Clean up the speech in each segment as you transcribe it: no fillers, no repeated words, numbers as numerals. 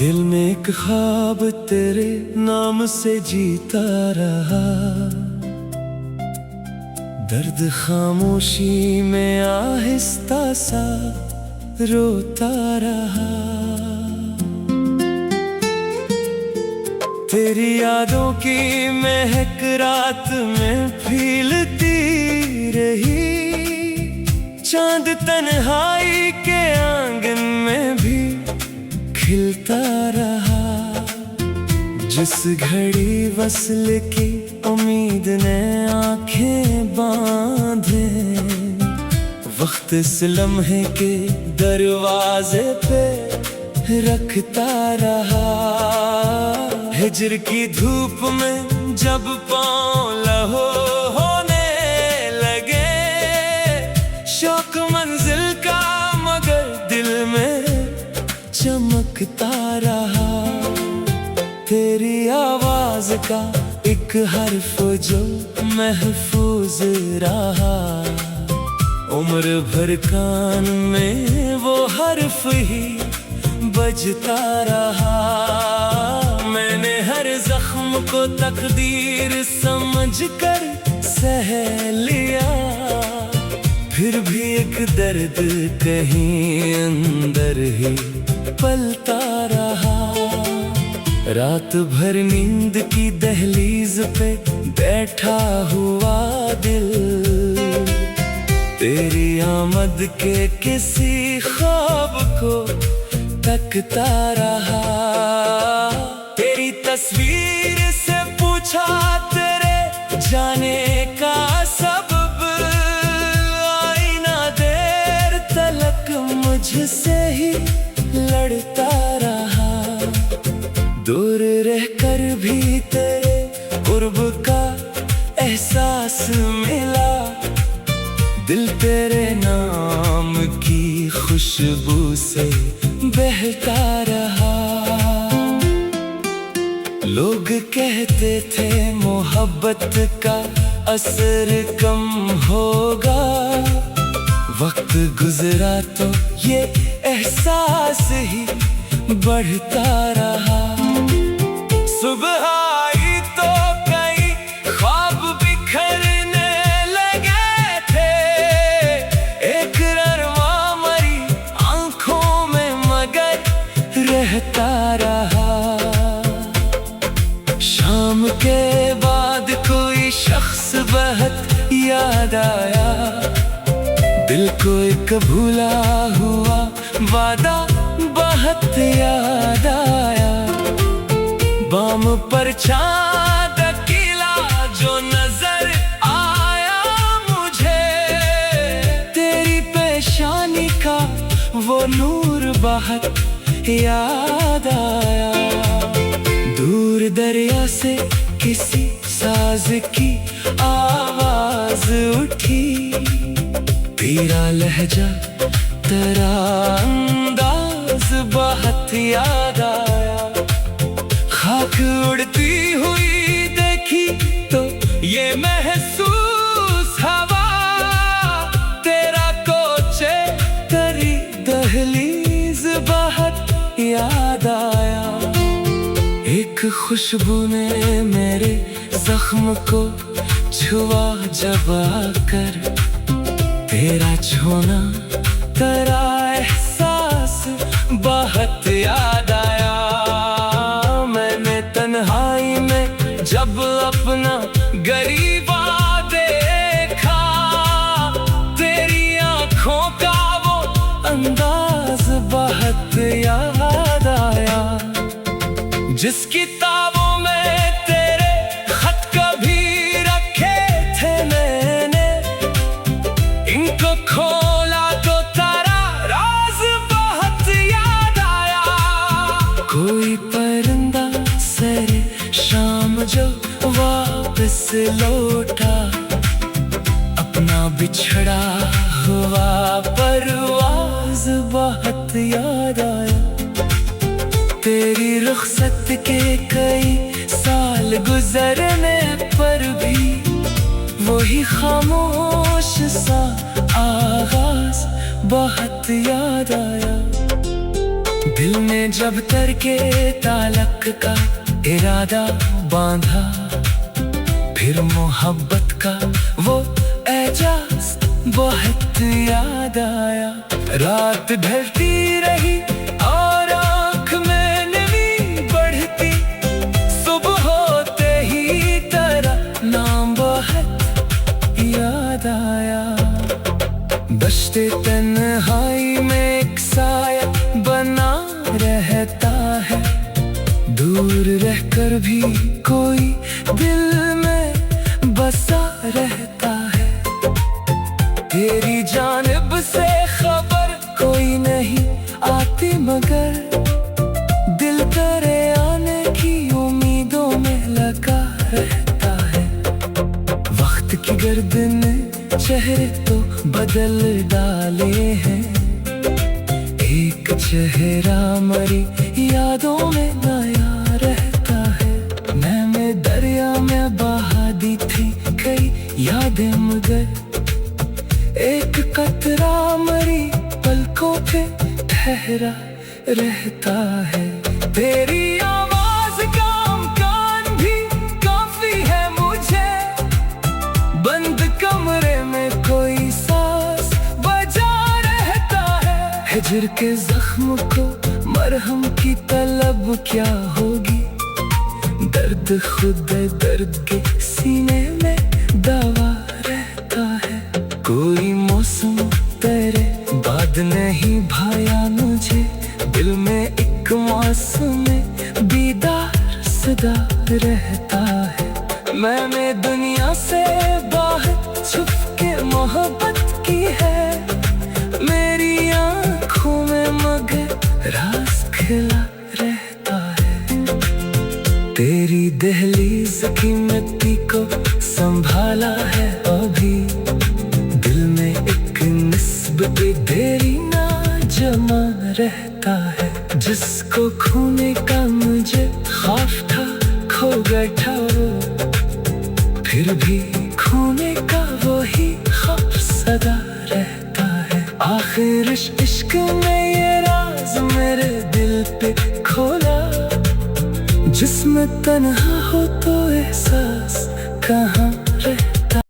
दिल में एक ख्वाब तेरे नाम से जीता रहा, दर्द खामोशी में आहिस्ता सा रोता रहा। तेरी यादों की महक रात में फीलती रही, चांद तन्हाई के आंगन में भी खिलता रहा। जिस घड़ी वस्ल की उम्मीद ने आंखें बांधे, वक्त इस लम्हे के दरवाजे पे रखता रहा। हिज्र की धूप में जब पाँव लहो होने लगे, शौक मंजिल का मगर दिल में चमकता रहा। तेरी आवाज का एक हर्फ जो महफूज रहा, उम्र भर कान में वो हर्फ ही बजता रहा। मैंने हर जख्म को तकदीर समझकर सह लिया, फिर भी एक दर्द कहीं अंदर ही पलता रहा। रात भर नींद की दहलीज पे बैठा हुआ दिल, तेरी आमद के किसी ख्वाब को तकता रहा। तेरी तस्वीर से पूछा तेरे जाने का सबब, आईना देर तलक मुझसे ही लड़ता रहा। दूर रहकर भी तेरे कुर्ब का एहसास मिला, दिल तेरे नाम की खुशबू से बहता रहा। लोग कहते थे मोहब्बत का असर कम होगा, वक्त गुजरा तो ये एहसास ही बढ़ता रहा। सुबह आई तो कई ख्वाब बिखरने लगे थे, एक ररवा मरी आंखों में मगर रहता रहा। शाम के बाद कोई शख्स बहुत याद आया, दिल को एक भूला हुआ वादा बहुत याद आया। बाम पर चाँद अकेला जो नजर आया मुझे, तेरी पेशानी का वो नूर बहुत याद आया। दूर दरिया से किसी साज की आवाज उठी, तेरा लहजा तेरा अंदाज बहुत याद आया। खाक उड़ती हुई देखी तो ये महसूस हवा, तेरा कोचे तेरी दहलीज बहुत याद आया। एक खुशबू ने मेरे जख्म को छुआ जब आकर, तेरा छूना तेरा एहसास बहुत याद आया। मैंने तन्हाई में जब अपना गरीबा देखा, तेरी आंखों का वो अंदाज बहुत याद आया। जिस किताबों में तेरे खत कभी रखे थे मैंने, इनको खोला तो तेरा राज बहुत याद आया। कोई परिंदा सरे शाम जो वापस लौटा, अपना बिछड़ा हुआ परवाज बहुत याद आया। तेरी रुखसत के कई साल गुजरने पर भी वही खामोश सा आगाज बहुत याद आया। दिल ने जब तरके तालक का इरादा बांधा, फिर मोहब्बत का वो एजाज बहुत याद आया। रात ढलती रही और आँख में नमी बढ़ती, सुबह होते ही तेरा नाम बहुत याद आया। दश्ते तन्हाई में एक साया बना रहता है, दूर रहकर भी कोई दिल में बसा रहता है। तेरी जानिब से खबर कोई नहीं आती, मगर दिल तेरे आने की उम्मीदों में लगा रहता है। वक्त की गर्दन चेहरे तो बदल डाले हैं, एक चेहरा मरी यादों में नया रहता है। मैंने दरिया में बहा दी थी कई यादें, मगर एक कतरा मरी पलकों पे ठहरा रहता है। तेरी आवाज का अमकान भी काफी है मुझे, बंद कमरे में कोई सांस बजा रहता है। हिजर के जख्म को मरहम की तलब क्या होगी, दर्द खुद दर्द के सीने में दवा रहता है। कोई मौसम तेरे बाद नहीं भाया मुझे, दिल में एक मौसम बीदार सदा रहता है। मैंने दुनिया से बाहर छुप के मोहब्बत की है, मेरी आँखों में मगर राज खिला रहता है। तेरी दहलीज की मिट्टी को संभाला है अभी, दिल में एक निस्बत देरी ना जमा रहता है। जिसको खोने का मुझे खौफ था खो बैठा वो, फिर भी खोने का वही खौफ सदा रहता है। आखिर इश्क में ये राज मेरे दिल पे खोला, जिसमें तन्हा हो तो एहसास कहाँ रहता।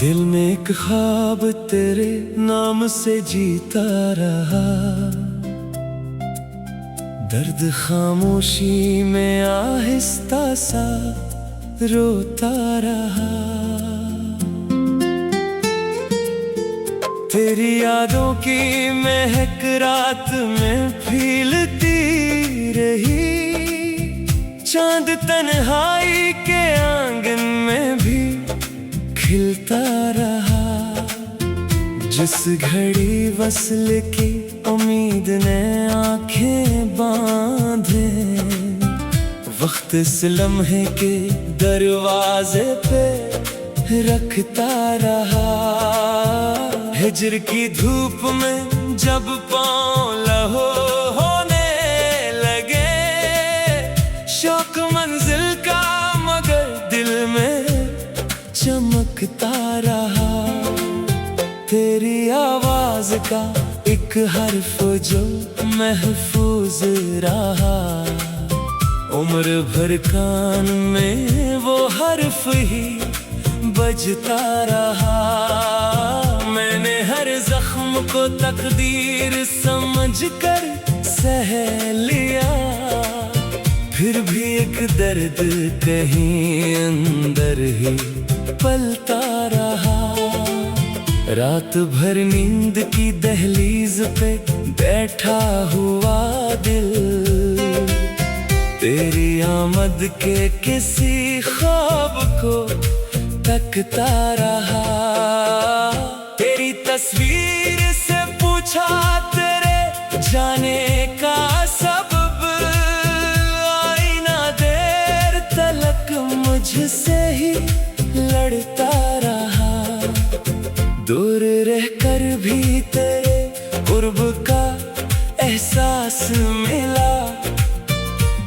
दिल में एक ख्वाब तेरे नाम से जीता रहा, दर्द खामोशी में आहिस्ता सा रोता रहा। तेरी यादों की महक रात में फीलती रही, चांद तन्हाई के आंगन में भी खिलता रहा। जिस घड़ी वस्ल की उम्मीद ने आंखें बांधे, वक्त इस लम्हे के दरवाजे पे रखता रहा। हिजर की धूप में जब पाँव लहो होने लगे, शौक मंजिल का मगर दिल में चमकता रहा। तेरी आवाज का एक हर्फ जो महफूज रहा, उम्र भर कान में वो हर्फ ही बजता रहा। मैंने हर जख्म को तकदीर समझकर सह लिया, फिर भी एक दर्द कहीं अंदर ही पलता रहा। रात भर नींद की दहलीज पे बैठा हुआ दिल, तेरी आमद के किसी ख्वाब को तकता रहा। तेरी तस्वीर से पूछा तेरे जाने का सबब, आईना देर तलक मुझसे ही लड़ता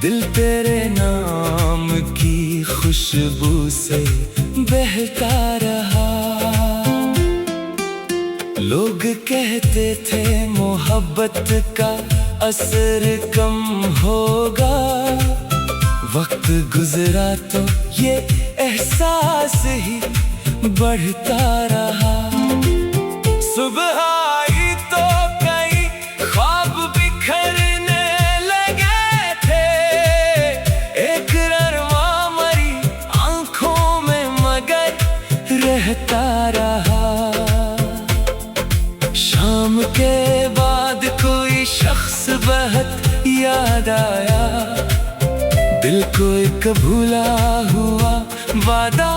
दिल तेरे नाम की खुशबू से बहता रहा। लोग कहते थे मोहब्बत का असर कम होगा, वक्त गुजरा तो ये एहसास ही बढ़ता रहा। सुबह आई तो कई ख्वाब बिखरने लगे थे, एक ररमा मरी आंखों में मगर रहता रहा। शाम के बाद कोई शख्स बहुत याद आया, दिल को एक भूला हुआ वादा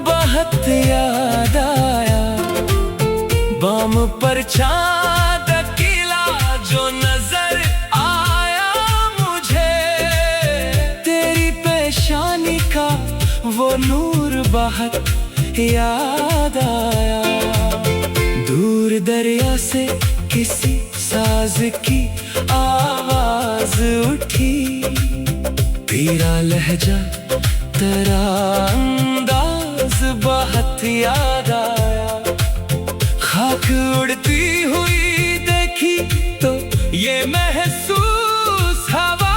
बहुत याद आया। बाम पर चाँद अकेला जो नजर आया मुझे, तेरी पेशानी का वो नूर बहुत याद आया। दूर दरिया से किसी साज की आवाज उठी, तेरा लहजा तेरा अंदाज बहुत याद आया। खाक उड़ती हुई देखी तो ये महसूस हवा,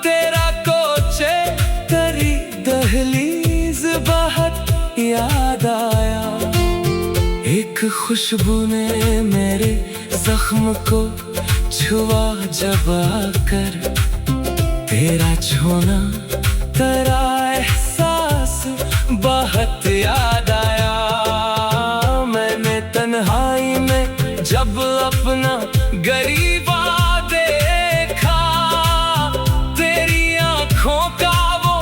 तेरा कोचे तेरी दहलीज बहुत याद आया। एक खुशबू ने मेरे जख्म को छुआ जब आकर, तेरा छूना तेरा एहसास बहुत याद आया। मैंने तन्हाई में जब अपना गरीबा देखा, तेरी आँखों का वो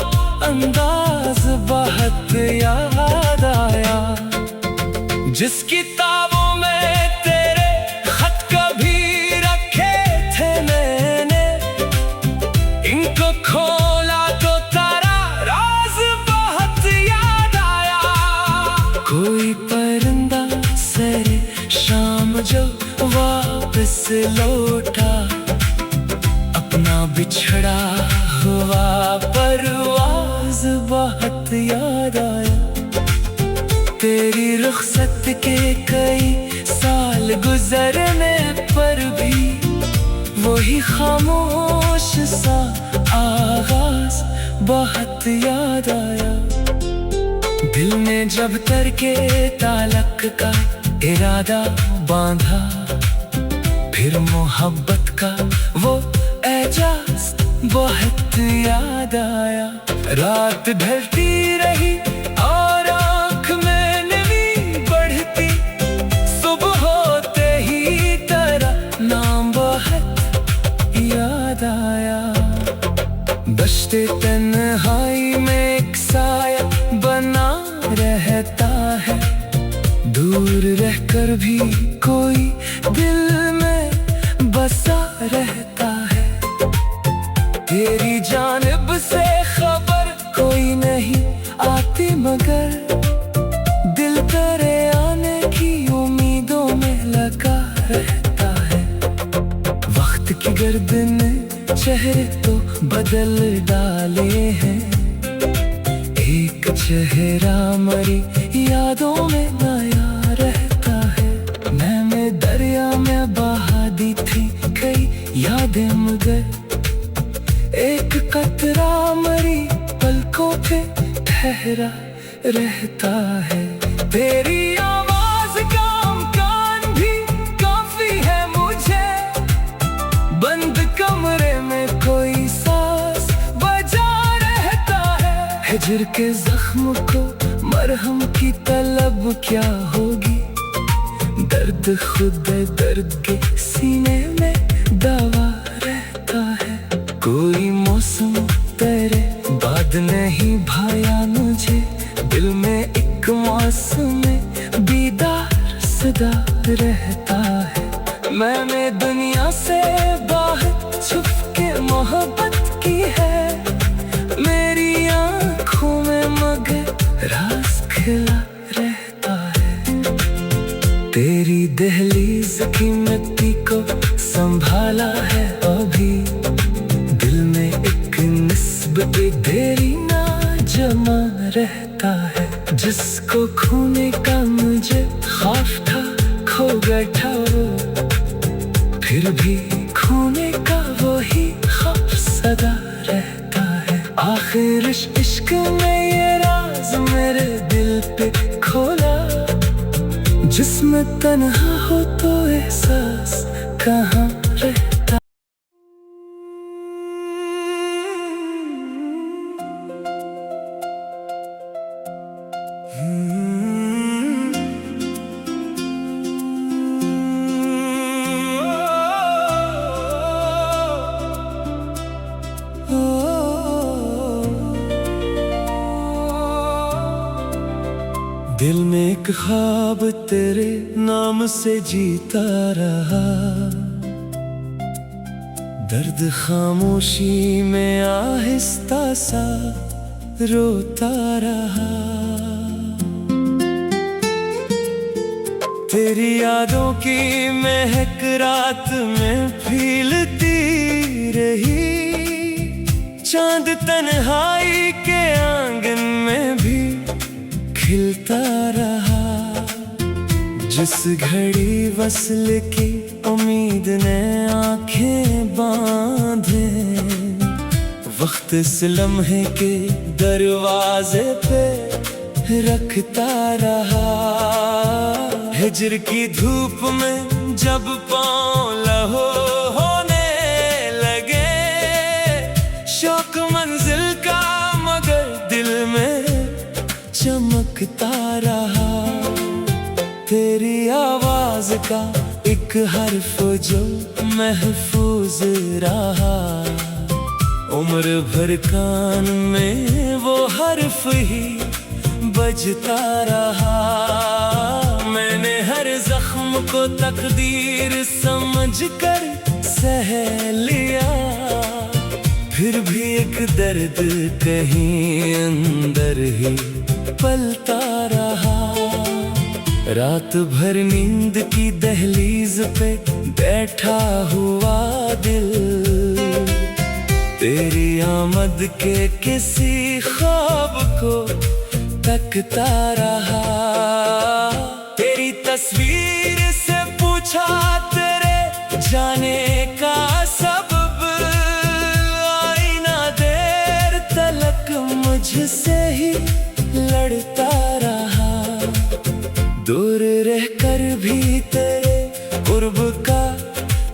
अंदाज बहुत याद आया। जिस किताबों में तेरे खत कभी रखे थे मैंने, इनको खोला तो तेरा राज बहुत याद आया। कोई परिंदा सरे शाम जो वापस लौटा, अपना बिछड़ा हुआ परवाज बहुत याद आया। तेरी रुखसत के कई साल गुजरने पर भी वही खामोश सा आगाज बहुत याद आया। दिल ने जब तरके ताल्लुक का इरादा बांधा, फिर मोहब्बत का वो एजाज बहुत याद आया। रात ढलती रही और आँख में नमी बढ़ती, सुबह होते ही तेरा नाम बहुत याद आया। दश्ते तन्हाई में एक साया बना रहता है, दूर रहकर भी कोई दिल में बसा रहता है। तेरी जानिब से खबर कोई नहीं आती, मगर दिल तेरे आने की उम्मीदों में लगा रहता है। वक्त की गर्द ने चेहरे तो बदल डाले हैं, एक चेहरा मरी यादों में नया रहता है। मैंने दरिया में बहा दी थी कई यादें, मगर एक कतरा मरी पलकों पे ठहरा रहता है। तेरी आवाज का अमकान भी काफी है मुझे, बंद कमरे में कोई सांस बजा रहता है। हिजर के जख्म को मरहम की तलब क्या होगी, दर्द खुद दर्द के सीने में दवा रहता है। कोई मौसम तेरे बाद नहीं भाया मुझे, दिल में एक मौसम बीदार सदा रहता है। मैंने दुनिया से बाहर छुप के मोहब्बत की है, मेरी आँखों में मगर राज खिला रहता है। तेरी दहलीज की मिट्टी को संभाला है अभी, दिल में रहता है। जिसको खोने का मुझे खौफ था, खो बैठा वो, फिर भी खोने का वो ही खौफ सदा रहता है। आखिर इश्क में ये राज मेरे दिल पे खोला, जिसमें तन्हा हो तो एहसास कहाँ रहता। दिल में एक ख्वाब तेरे नाम से जीता रहा, दर्द खामोशी में आहिस्ता सा रोता रहा। तेरी यादों की महक रात में फीलती रही, चांद तन्हाई के आंगन में भी खिलता रहा। जिस घड़ी वस्ल की उम्मीद ने आंखें बांधे, वक्त इस लम्हे के दरवाजे पे रखता रहा। हिज्र की धूप में जब पाँव लहो होने लगे, शौक मंजिल का मगर दिल में चमकता रहा। तेरी आवाज का एक हर्फ जो महफूज रहा, उम्र भर कान में वो हर्फ ही बजता रहा। मैंने हर जख्म को तकदीर समझकर सह लिया, फिर भी एक दर्द कहीं अंदर ही पलता रहा। रात भर नींद की दहलीज पे बैठा हुआ दिल, तेरी आमद के किसी ख्वाब को तकता रहा। तेरी तस्वीर से पूछा तेरे जाने का सबब, आईना देर तलक मुझसे ही लड़ता रहा। दूर रहकर भी तेरे कुर्ब का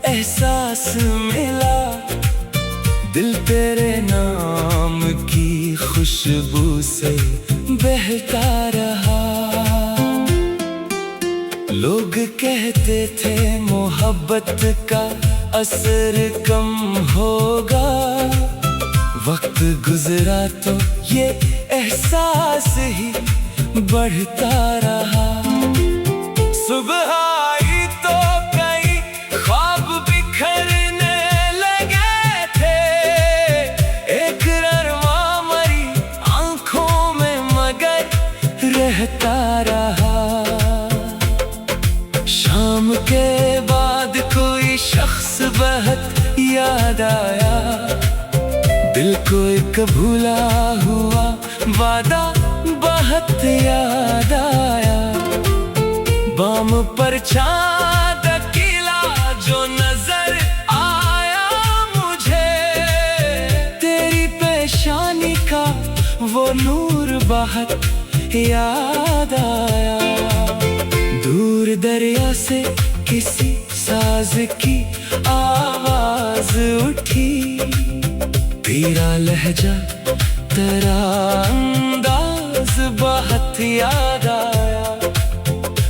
एहसास मिला, दिल तेरे नाम की खुशबू से बहता रहा। लोग कहते थे मोहब्बत का असर कम होगा, वक्त गुजरा तो ये एहसास ही बढ़ता रहा। सुबह आई तो कई ख्वाब बिखरने लगे थे, एक ररवा मरी आंखों में मगर रहता रहा। शाम के बाद कोई शख्स बहुत याद आया, दिल को एक भूला हुआ वादा बहुत याद आया। बाम पर चाँद अकेला जो नजर आया मुझे, तेरी पेशानी का वो नूर बहुत याद आया। दूर दरिया से किसी साज की आवाज उठी, तेरा लहजा तेरा अंदाज बहुत याद आया।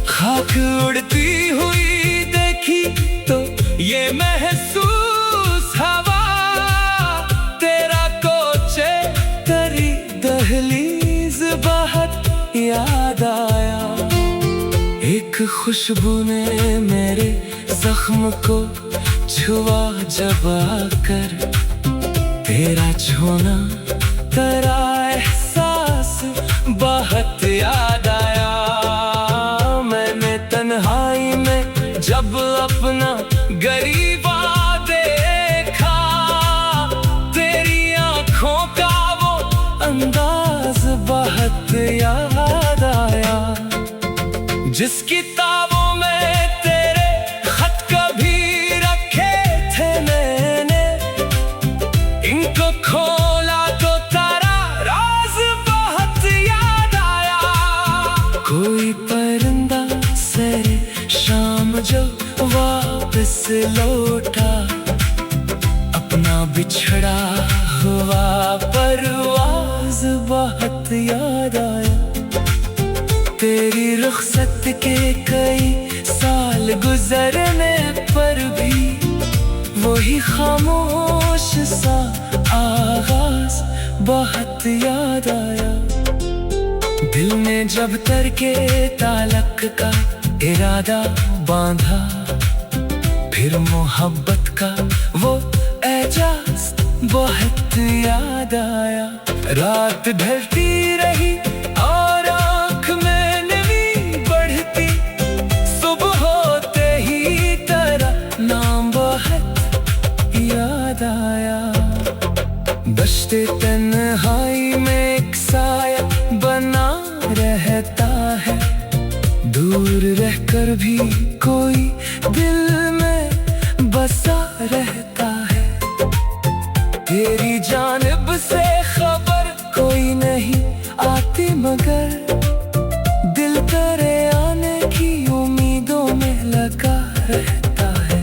खाक उड़ती हुई देखी तो ये महसूस हवा, तेरा कोचे तेरी दहलीज बहुत याद आया। एक खुशबू ने मेरे जख्म को छुआ जब आकर, तेरा छूना तेरा एहसास बहुत याद आया। मैंने तन्हाई में जब अपना गरीबा देखा, तेरी आंखों का वो अंदाज बहुत जिस किताबों में तेरे खत कभी रखे थे मैंने, इनको खोला तो तारा राज बहुत याद आया। कोई परिंदा सरे शाम जो वापस लौटा, अपना बिछड़ा हुआ परवाज़ बहुत याद आया। तेरी रुखसत के कई साल गुजरने पर भी वही खामोश सा आगाज बहुत याद आया। दिल ने जब तरके ताल्लुक का इरादा बांधा, फिर मोहब्बत का वो एजाज बहुत याद आया। रात ढलती रही और आँख में नमी बढ़ती, सुबह होते ही तेरा नाम बहुत याद आया। दश्ते तन्हाई में एक साया बना रहता है, दूर रहकर भी कोई दिल में बसा रहता है। तेरी जानिब से खबर कोई नहीं आती, मगर दिल तेरे आने की उम्मीदों में लगा रहता है।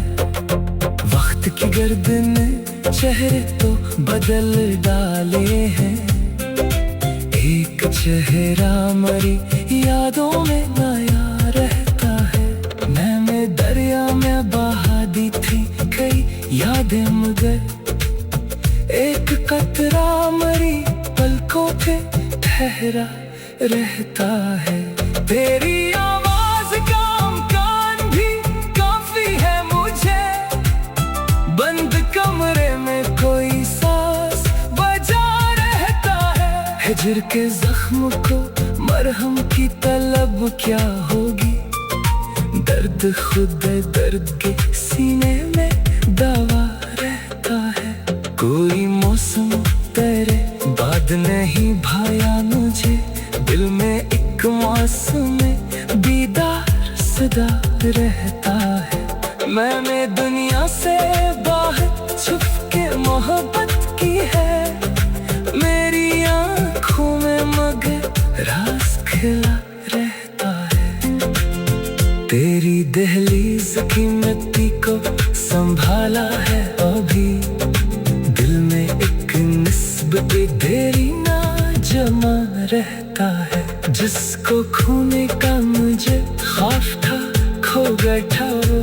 वक्त की गर्द ने चेहरे तो बदल डाले हैं, एक चेहरा मरी यादों में नया रहता है। मैंने दरिया में बहा दी थी कई यादें, मगर एक कतरा मरी पलकों पे ठहरा रहता है। तेरी आवाज का अमकान भी काफी है मुझे, बंद कमरे में कोई सांस बजा रहता है। हिजर के जख्म को मरहम की तलब क्या होगी, दर्द खुद दर्द के सीने में दवा रहता है। कोई मौसम तेरे बाद नहीं भाया मुझे, दिल में एक मौसम बीदार सदा रहता है। मैंने दुनिया से बाहर छुप के मोहब्बत की है, मेरी आँखों में मगर राज खिला रहता है। तेरी दहलीज की मिट्टी को संभाला है अभी, दिल में एक निस्बत देरी ना जमा रहता है। जिसको खोने का मुझे खौफ था खो बैठा वो,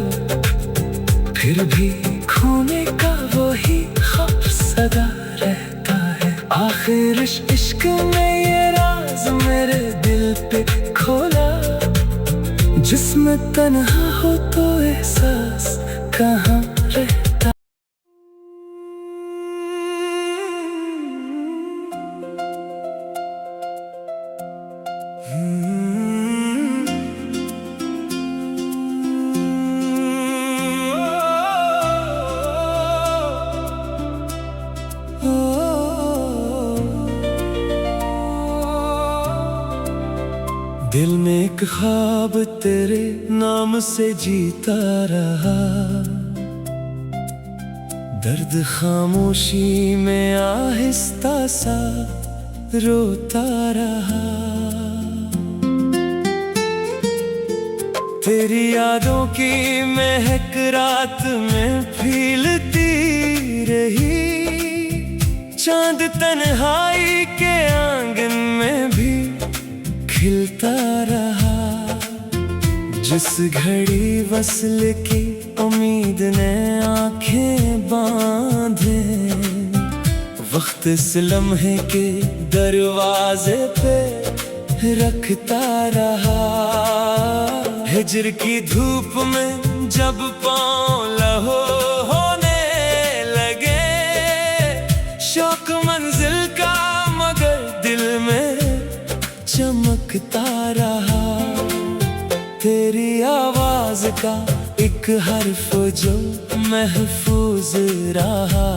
फिर भी खोने का वही खौफ सदा रहता है। आखिर इश्क में ये राज मेरे दिल पे खोला, जिसमें तन्हा हो तो एहसास कहाँ रहता। दिल में एक ख्वाब तेरे नाम से जीता रहा, दर्द खामोशी में आहिस्ता सा रोता रहा। तेरी यादों की महक रात में फीलती रही, चांद तन्हाई के आंगन में भी खिलता रहा। जिस घड़ी वस्ल की उम्मीद ने आंखें बांधे, वक्त इस लम्हे के दरवाजे पे रखता रहा। हिजर की धूप में जब पाँव लहो होने लगे, शौक मंजिल का मगर दिल में चमकता रहा। तेरी आवाज का एक हर्फ जो महफूज रहा,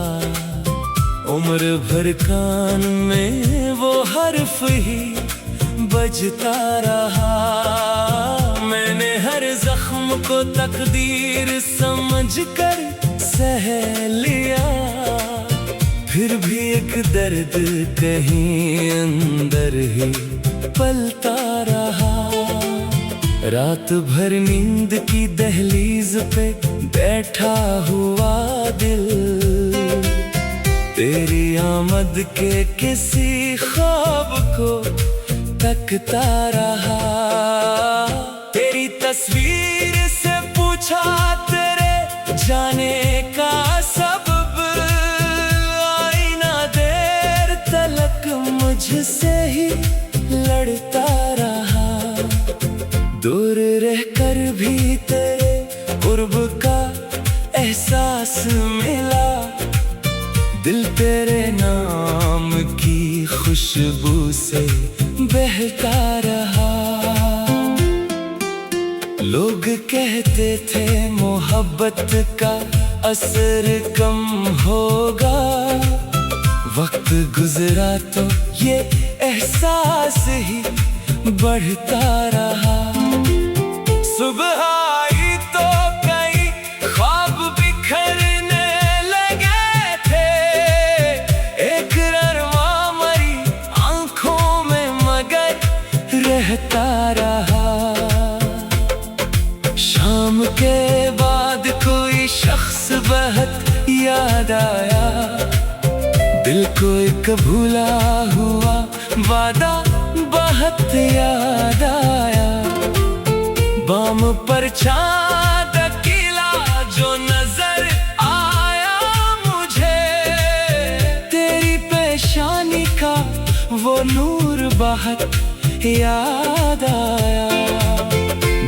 उम्र भर कान में वो हर्फ ही बजता रहा। मैं को तकदीर समझकर सह लिया, फिर भी एक दर्द कहीं अंदर ही पलता रहा। रात भर नींद की दहलीज पे बैठा हुआ दिल, तेरी आमद के किसी ख्वाब को तकता रहा। तेरी तस्वीर से पूछा तेरे जाने का सबब, आईना देर तलक मुझसे ही लड़ता रहा। दूर रहकर भी तेरे कुर्ब का एहसास मिला, दिल तेरे नाम की खुशबू से बहका रहा। लोग कहते थे मोहब्बत का असर कम होगा, वक्त गुजरा तो ये एहसास ही बढ़ता रहा। सुबह आई तो कई ख्वाब बिखरने लगे थे, एक ररवा मरी आंखों में मगर रहता रहा। शाम के बाद कोई शख्स बहुत याद आया, दिल को एक भूला हुआ वादा बहुत याद आया। बाम पर चाँद अकेला जो नजर आया मुझे, तेरी पेशानी का वो नूर बहुत याद आया।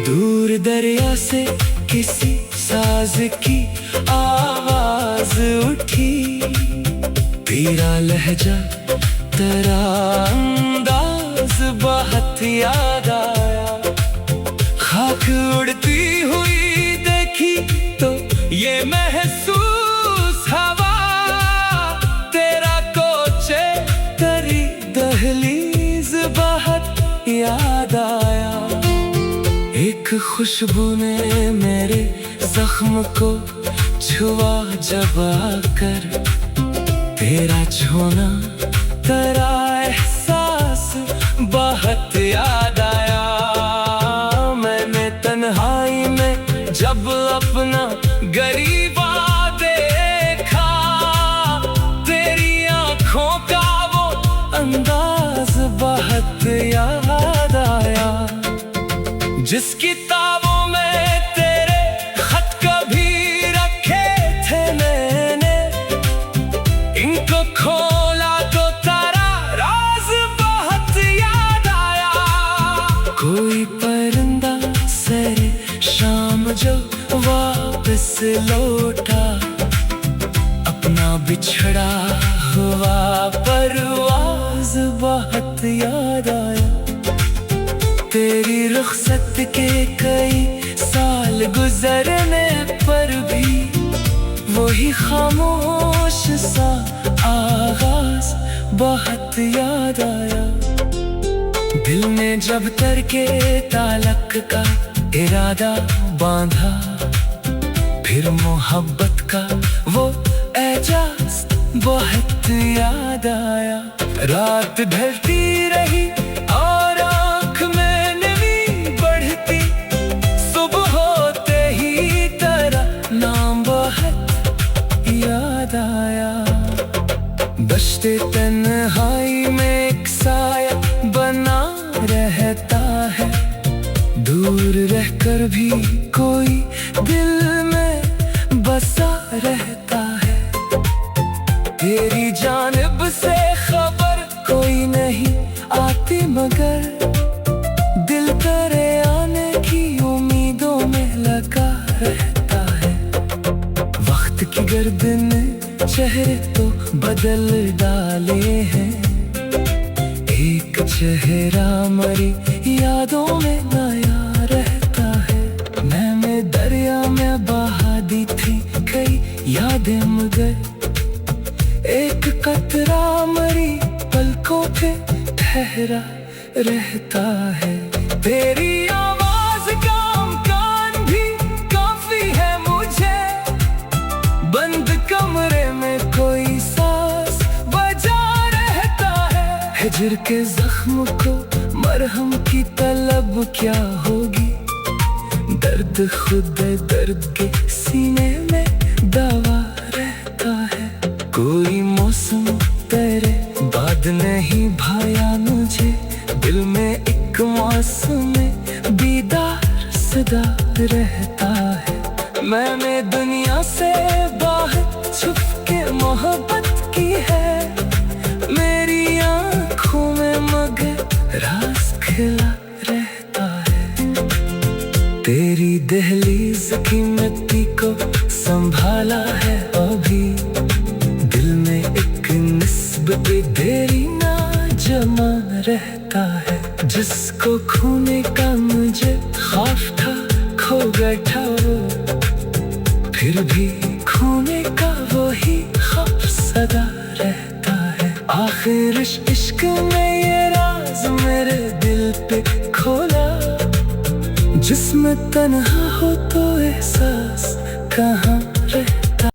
दूर दरिया से किसी साज की आवाज उठी, तेरा लहजा तेरा अंदाज बहुत याद आया। खाक उड़ती हुई देखी तो ये महसूस हवा, तेरा कोचे तेरी दहलीज बहुत याद आया। एक खुशबू ने मेरे जख्म को छुआ जब आकर, तेरा छूना तेरा एहसास बहुत याद आया। मैंने तन्हाई में जब अपना गरीबा देखा, तेरी आंखों का वो अंदाज बहुत याद आया। जिस किताबों में तेरे खत कभी रखे थे मैंने, इनको खोला तो तारा राज बहुत याद आया। कोई परिंदा सरे शाम जो वापस लौटा, अपना बिछड़ा हुआ परवाज बहुत याद आया। तेरी रुखसत के कई साल गुजरने पर भी वही खामोश सा आगाज बहुत याद आया। दिल ने जब तरके तालक का इरादा बांधा, फिर मोहब्बत का वो एजाज बहुत याद आया। रात ढलती रही और आँख में नमी बढ़ती, सुबह होते ही तेरा नाम बहुत याद आया। दश्ते तन्हाई में एक साया बना रहता है, दूर रहकर भी कोई दिल में बसा रहता है। तेरी जानिब से खबर कोई नहीं आती, मगर दिल तेरे आने की उम्मीदों में लगा रहता है। वक्त की गर्दन ने चेहरे तो बदल डाले हैं, एक चेहरा मरी यादों में नया रहता है। मैंने दरिया में बहा दी थी कई यादें, मगर एक कतरा मरी पलकों पे ठहरा रहता है। तेरी आवाज का कान भी हिजर के जख्म को मरहम की तलब क्या होगी। दर्द खुद दर्द के सीने में दवा रहता है। कोई मौसम तेरे बाद नहीं भाया मुझे, दिल में एक मौसम दीदार सदा रहता है। मैंने दुनिया से बाहर छुप के मोहब्बत की है, मेरी आँखों में मगर राज खिला रहता है। तेरी दहलीज की मिट्टी को संभाला है अभी, दिल में एक निस्बत देरी ना जमा रहता है। जिसको खोने का मुझे खौफ था खो बैठा वो, फिर भी खोने का वही खौफ सदा रहता है। आखिर इश्क में ये राज मेरे दिल पे खोला, जिसमें तन्हा हो तो एहसास कहाँ